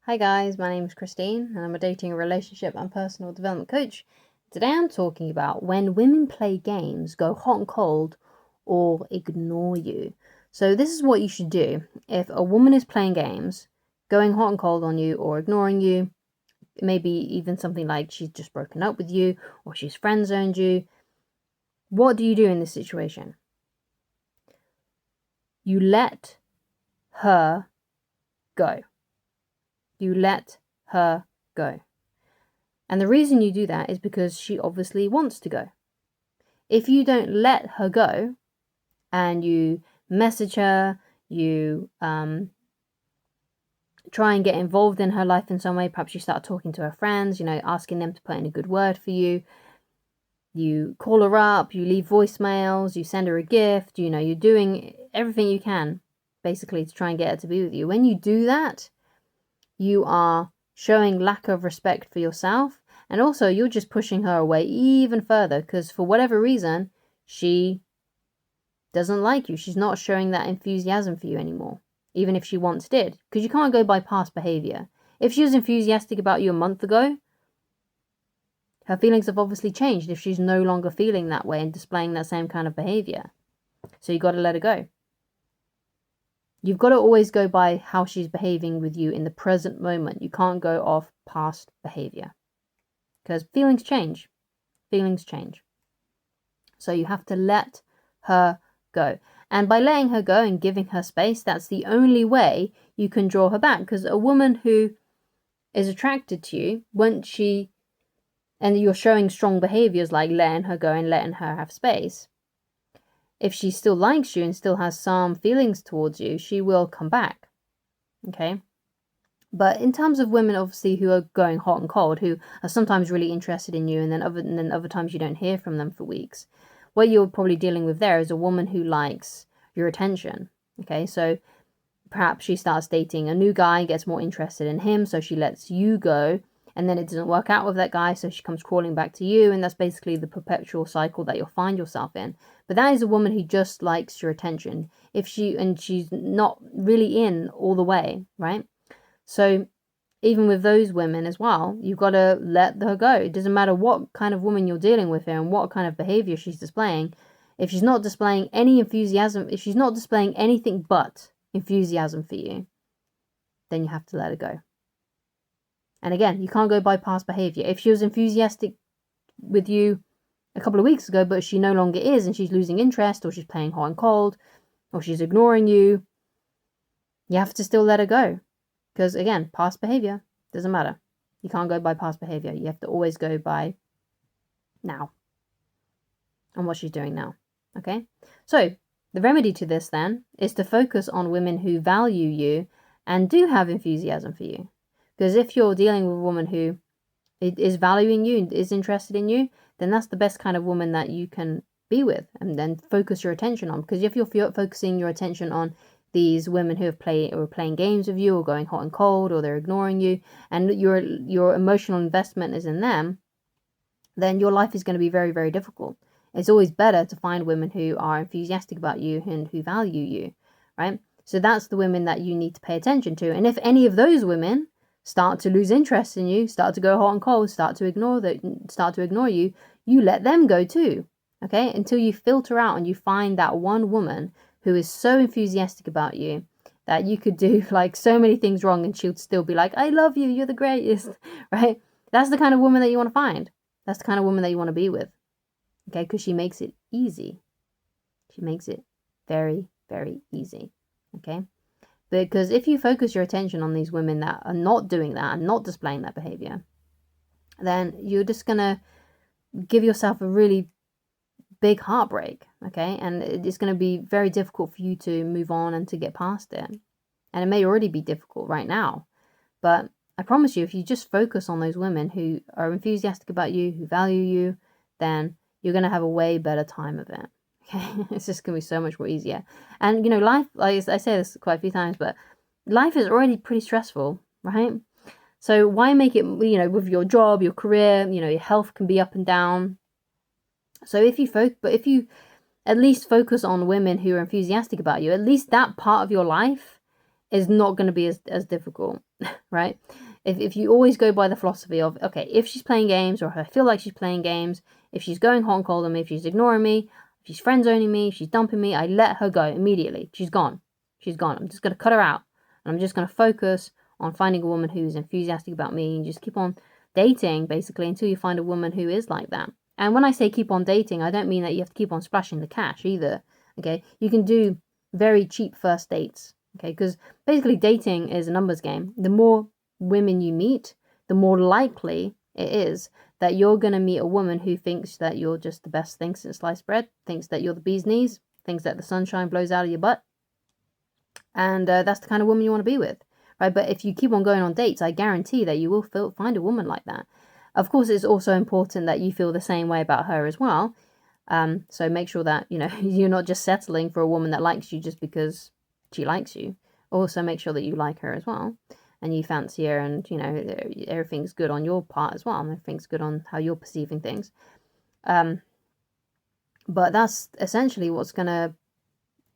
Hi guys, my name is Christine and I'm a dating, relationship and personal development coach. Today I'm talking about when women play games, go hot and cold, or ignore you. So this is what you should do. If a woman is playing games, going hot and cold on you or ignoring you, maybe even something like she's just broken up with you or she's friend zoned you, what do you do in this situation? You let her go. You let her go. And the reason you do that is because she obviously wants to go. If you don't let her go and you message her, you try and get involved in her life in some way, perhaps you start talking to her friends, asking them to put in a good word for you. You call her up, you leave voicemails, you send her a gift, you're doing everything you can basically to try and get her to be with you. When you do that, you are showing lack of respect for yourself. And also, you're just pushing her away even further because for whatever reason, she doesn't like you. She's not showing that enthusiasm for you anymore, even if she once did. Because you can't go by past behavior. If she was enthusiastic about you a month ago, her feelings have obviously changed if she's no longer feeling that way and displaying that same kind of behavior. So you got to let her go. You've got to always go by how she's behaving with you in the present moment. You can't go off past behavior. Because feelings change. Feelings change. So you have to let her go. And by letting her go and giving her space, that's the only way you can draw her back. Because a woman who is attracted to you, once she, and you're showing strong behaviors like letting her go and letting her have space, if she still likes you and still has some feelings towards you, she will come back. Okay? But in terms of women, obviously, who are going hot and cold, who are sometimes really interested in you, and then other times you don't hear from them for weeks, what you're probably dealing with there is a woman who likes your attention. Okay, so perhaps she starts dating a new guy, gets more interested in him, so she lets you go, and then it doesn't work out with that guy, so she comes crawling back to you, and that's basically the perpetual cycle that you'll find yourself in. But that is a woman who just likes your attention. She's not really in all the way, right? So even with those women as well, you've got to let her go. It doesn't matter what kind of woman you're dealing with here and what kind of behavior she's displaying. If she's not displaying any enthusiasm, if she's not displaying anything but enthusiasm for you, then you have to let her go. And again, you can't go by past behavior. If she was enthusiastic with you a couple of weeks ago, but she no longer is and she's losing interest or she's playing hot and cold or she's ignoring you, you have to still let her go. Because again, past behavior doesn't matter. You can't go by past behavior. You have to always go by now and what she's doing now. Okay? So, the remedy to this then is to focus on women who value you and do have enthusiasm for you. Because if you're dealing with a woman who is valuing you and is interested in you, then that's the best kind of woman that you can be with and then focus your attention on. Because if you're focusing your attention on these women who are playing games with you or going hot and cold or they're ignoring you and your emotional investment is in them, then your life is going to be very, very difficult. It's always better to find women who are enthusiastic about you and who value you, right? So that's the women that you need to pay attention to. And if any of those women start to lose interest in you, start to go hot and cold, start to ignore you, you let them go too. Okay? Until you filter out and you find that one woman who is so enthusiastic about you that you could do like so many things wrong and she'll still be like, I love you, you're the greatest, right? That's the kind of woman that you want to find. That's the kind of woman that you want to be with. Okay? Because she makes it easy. She makes it very, very easy. Okay? Because if you focus your attention on these women that are not doing that and not displaying that behavior, then you're just going to give yourself a really big heartbreak, okay? And it's going to be very difficult for you to move on and to get past it. And it may already be difficult right now. But I promise you, if you just focus on those women who are enthusiastic about you, who value you, then you're going to have a way better time of it. Okay? It's just going to be so much more easier. And, life, like I say this quite a few times, but life is already pretty stressful, right? So why make it, with your job, your career, your health can be up and down. So if you at least focus on women who are enthusiastic about you, at least that part of your life is not going to be as difficult, right? If you always go by the philosophy of, okay, if she's playing games, or if I feel like she's playing games, if she's going hot and cold on me, if she's ignoring me, if she's friend zoning me, if she's dumping me, I let her go immediately. She's gone. She's gone. I'm just going to cut her out. And I'm just going to focus on finding a woman who's enthusiastic about me, and just keep on dating, basically, until you find a woman who is like that. And when I say keep on dating, I don't mean that you have to keep on splashing the cash either, okay? You can do very cheap first dates, okay? Because basically dating is a numbers game. The more women you meet, the more likely it is that you're going to meet a woman who thinks that you're just the best thing since sliced bread, thinks that you're the bee's knees, thinks that the sunshine blows out of your butt. And that's the kind of woman you want to be with, right? But if you keep on going on dates, I guarantee that you will find a woman like that. Of course, it's also important that you feel the same way about her as well. So make sure that, you're not just settling for a woman that likes you just because she likes you. Also make sure that you like her as well, and you fancy her, and, everything's good on your part as well. Everything's good on how you're perceiving things. But that's essentially what's going to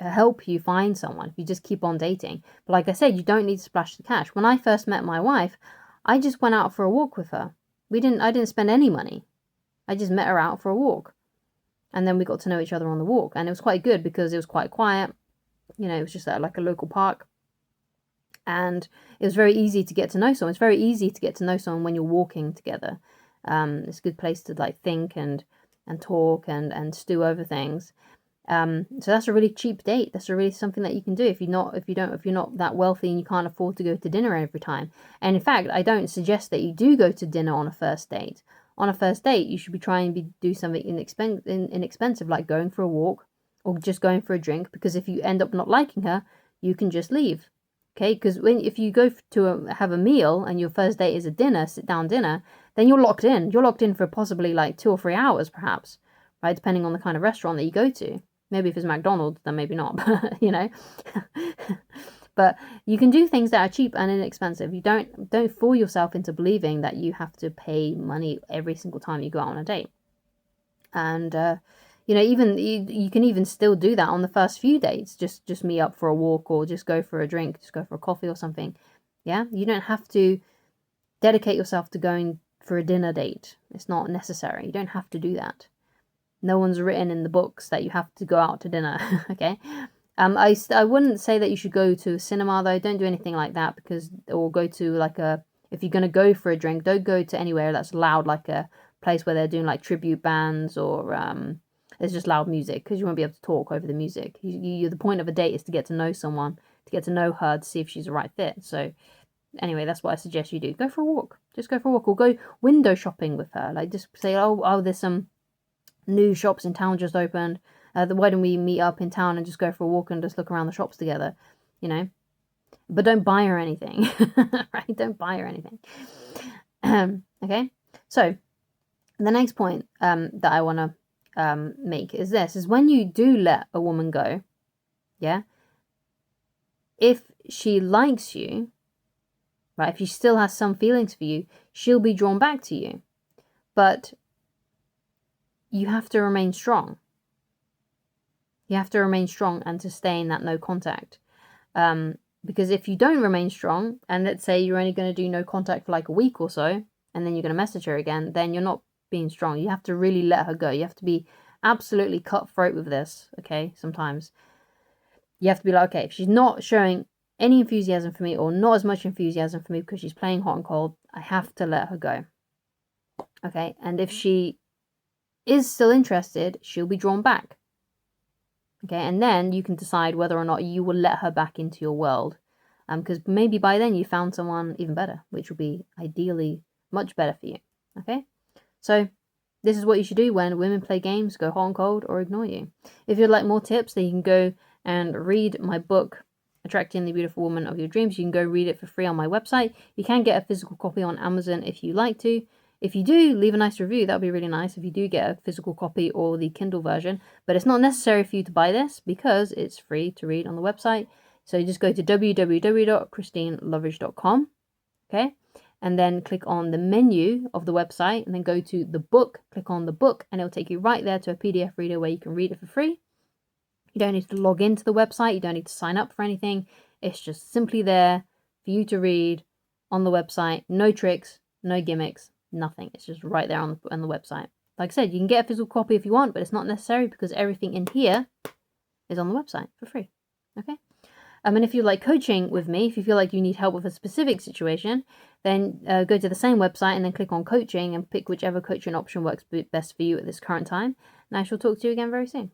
help you find someone if you just keep on dating. But like I said, you don't need to splash the cash. When I first met my wife, I just went out for a walk with her. I didn't spend any money. I just met her out for a walk. And then we got to know each other on the walk. And it was quite good because it was quite quiet. It was just at like a local park. And it was very easy to get to know someone. It's very easy to get to know someone when you're walking together. It's a good place to like think and talk and stew over things. So that's a really cheap date. That's really something that you can do if you're not that wealthy and you can't afford to go to dinner every time. And in fact, I don't suggest that you do go to dinner on a first date. On a first date, you should be trying to do something inexpensive, like going for a walk or just going for a drink. Because if you end up not liking her, you can just leave. Okay? Because if you go to have a meal and your first date is a dinner, sit down dinner, then you're locked in. You're locked in for possibly like 2 or 3 hours, perhaps, right? Depending on the kind of restaurant that you go to. Maybe if it's McDonald's, then maybe not, but, But you can do things that are cheap and inexpensive. You don't fool yourself into believing that you have to pay money every single time you go out on a date. And, even you can even still do that on the first few dates. Just meet up for a walk, or just go for a drink, just go for a coffee or something. Yeah, you don't have to dedicate yourself to going for a dinner date. It's not necessary. You don't have to do that. No one's written in the books that you have to go out to dinner, okay? I wouldn't say that you should go to a cinema, though. Don't do anything like that, or go to if you're going to go for a drink, don't go to anywhere that's loud, like a place where they're doing like tribute bands, or there's just loud music, because you won't be able to talk over the music. The point of a date is to get to know someone, to get to know her, to see if she's the right fit. So anyway, that's what I suggest you do. Go for a walk. Just go for a walk, or go window shopping with her. Like, just say, oh, there's some new shops in town just opened. Why don't we meet up in town and just go for a walk and just look around the shops together, But don't buy her anything, right? Don't buy her anything. Okay? So, the next point that I want to make is this, is when you do let a woman go, yeah? If she likes you, right, if she still has some feelings for you, she'll be drawn back to you. But you have to remain strong. You have to remain strong and to stay in that no contact. Because if you don't remain strong, and let's say you're only going to do no contact for like a week or so, and then you're going to message her again, then you're not being strong. You have to really let her go. You have to be absolutely cutthroat with this, okay? Sometimes you have to be like, okay, if she's not showing any enthusiasm for me, or not as much enthusiasm for me because she's playing hot and cold, I have to let her go. Okay? And if she is still interested, she'll be drawn back. Okay, and then you can decide whether or not you will let her back into your world. Because maybe by then you found someone even better, which will be ideally much better for you. Okay? So, this is what you should do when women play games, go hot and cold, or ignore you. If you'd like more tips, then you can go and read my book, Attracting the Beautiful Woman of Your Dreams. You can go read it for free on my website. You can get a physical copy on Amazon if you like to. If you do, leave a nice review. That would be really nice if you do get a physical copy or the Kindle version. But it's not necessary for you to buy this because it's free to read on the website. So you just go to www.christineloveridge.com, okay? And then click on the menu of the website and then go to the book. Click on the book and it'll take you right there to a PDF reader where you can read it for free. You don't need to log into the website. You don't need to sign up for anything. It's just simply there for you to read on the website. No tricks, no gimmicks, nothing. It's just right there on the website. Like I said, you can get a physical copy if you want, but it's not necessary because everything in here is on the website for free. Okay? And if you like coaching with me, if you feel like you need help with a specific situation, then go to the same website and then click on coaching and pick whichever coaching option works best for you at this current time. And I shall talk to you again very soon.